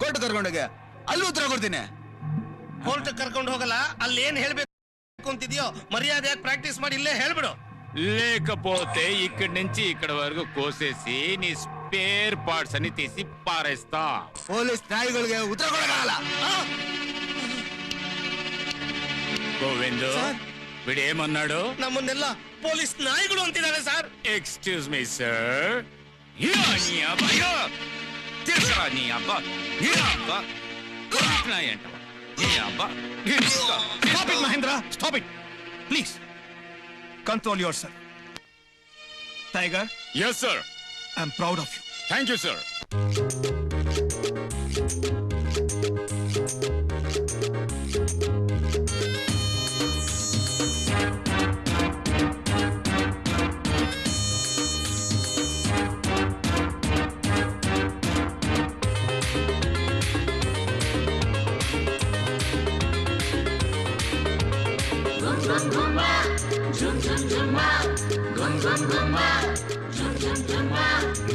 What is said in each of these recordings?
Court ಕರ್ಕೊಂಡೋಗಿ ಅಲ್ಲಿ ಉತ್ತರ ಕೊಡ್ತೀನಿ. ಕೋರ್ಟ್ ಕರ್ಕೊಂಡು ಹೋಗಲ್ಲ, ಅಲ್ಲಿ ಏನ್ ಹೇಳ್ಬೇಕು ಅಂತಿದ್ಯೋ ಮರ್ಯಾದೆಯಾಗಿ ಪ್ರಾಕ್ಟೀಸ್ ಮಾಡಿ ಇಲ್ಲೇ ಹೇಳ್ಬಿಡು. లేకపోతే ఇక్కడి నుంచి ఇక్కడ వరకు కోసేసి నీ స్పేర్ పార్ట్స్ అని తీసి పారేస్తా. ಪೊಲೀಸ್ ನಾಯಿಗಳಿಗೆ ಉತ್ತರ ಕೊಡಕ್ಕಾಗಲ್ಲ. గోవిందు వీడేమన్నాడు? ನಮ್ಮನ್ನೆಲ್ಲ ಪೊಲೀಸ್ ನಾಯಿಗಳು ಅಂತಿದ್ದಾರೆ ಸರ್. Excuse me sir. నీ అబ్బా తెలుసా? నీ అబ్బా నీ అబ్బా అంట. నీ అబ్బా Stop it, Mahendra. Stop it. Please. Control yourself. Tiger. Yes, sir. I'm proud of you. Thank you, sir.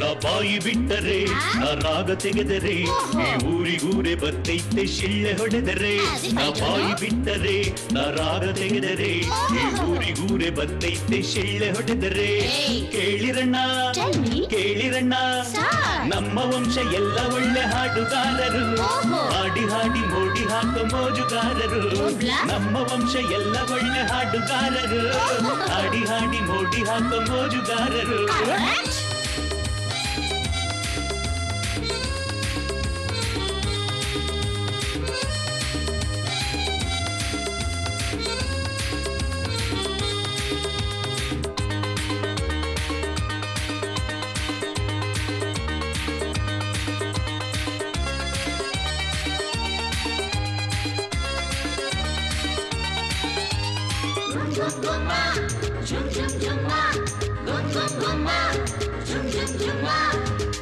ನಾ ಬಾಯಿ ಬಿಟ್ಟರೆ ನಾ ರಾಗ ತೆಗೆದರೆ ಈ ಊರಿಗೂರೆ ಬತ್ತೈತೆ ಶಿಳ್ಳೆ ಹೊಡೆದರೆ. ನಾ ಬಾಯಿ ಬಿಟ್ಟರೆ ನಾ ರಾಗ ತೆಗೆದರೆ ಈ ಊರಿಗೂರೆ ಬತ್ತೈತೆ ಶಿಳ್ಳೆ ಹೊಡೆದರೆ. ಕೇಳಿರಣ್ಣ ಕೇಳಿರಣ್ಣ, ನಮ್ಮ ವಂಶ ಎಲ್ಲ ಒಳ್ಳೆ ಹಾಡುಗಾರರು, ಹಾಡಿ ಹಾಡಿ ಮೋಡಿ ಹಾಕೋ ಮೋಜುಗಾರರು. ನಮ್ಮ ವಂಶ ಎಲ್ಲ ಒಳ್ಳೆ ಹಾಡುಗಾರರು, ಹಾಡಿ ಹಾಡಿ ಮೋಡಿ ಹಾಕೋ ಮೋಜುಗಾರರು.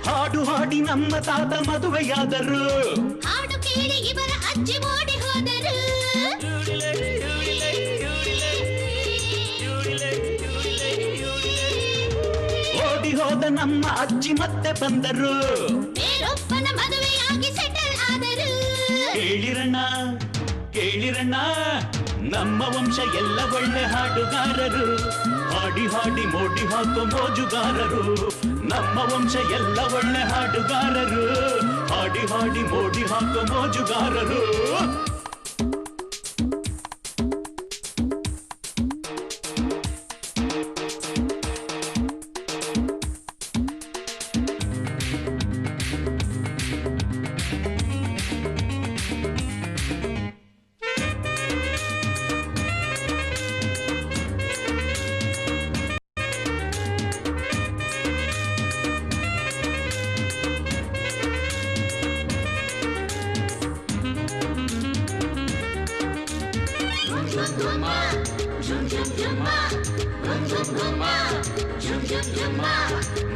ಹಾಡು ಹಾಡಿ ನಮ್ಮ ತಾತ ಮದುವೆಯಾದರು, ಹಾಡು ಕೇಳಿ ಇವರ ಅಜ್ಜಿ ಓಡಿ ಹೋದರು. ಓಡಿ ಹೋದ ನಮ್ಮ ಅಜ್ಜಿ ಮತ್ತೆ ಬಂದರು, ಬೇರೊಬ್ಬನ ಮದುವೆಯಾಗಿ ಸೆಟಲ್ ಆದರು. ಕೇಳಿರಣ್ಣ ಕೇಳಿರಣ್ಣ, ನಮ್ಮ ವಂಶ ಎಲ್ಲ ಒಳ್ಳೆ ಹಾಡುಗಾರರು, ಹಾಡಿ ಹಾಡಿ ಮೋಡಿ ಹಾಕೋ ಮೋಜುಗಾರರು. ನಮ್ಮ ವಂಶ ಎಲ್ಲ ಒಳ್ಳೆ ಹಾಡುಗಾರರು, ಹಾಡಿ ಹಾಡಿ ಮೋಡಿ ಹಾಕೋ ಮೋಜುಗಾರರು.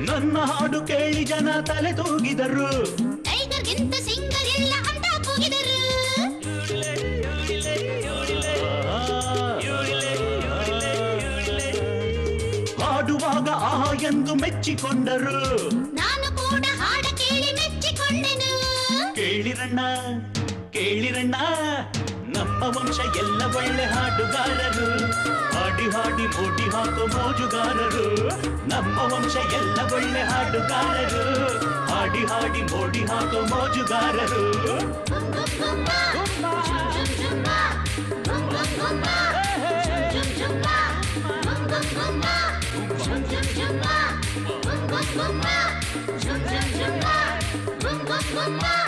ನನ್ನ ಹಾಡು ಕೇಳಿ ಜನ ತಲೆ ತೂಗಿದರು, ಟೈಗರ್ಗಿಂತ ಸಿಂಗರ್ ಇಲ್ಲ ಅಂತ ಕೂಗಿದರು. ಹಾಡುವಾಗ ಆಹಾ ಎಂದು ಮೆಚ್ಚಿಕೊಂಡರು, ನಾನು ಕೂಡ ಹಾಡ ಕೇಳಿ ಮೆಚ್ಚಿಕೊಂಡೆನು. ಕೇಳಿರಣ್ಣ ಕೇಳಿರಣ್ಣ, ನಮ್ಮ ವಂಶ ಎಲ್ಲ ಒಳ್ಳೆ ಹಾಡುಗಾರರು, ಹಾಡಿ ಹಾಡಿ ಮೋಡಿ ಹಾಕೋ ಮೋಜುಗಾರರು. ನಮ್ಮ ವಂಶ ಎಲ್ಲ ಒಳ್ಳೆ ಹಾಡುಗಾರರು, ಹಾಡಿ ಹಾಡಿ ಮೋಡಿ ಹಾಕೋ ಮೋಜುಗಾರರು. Bum bum bum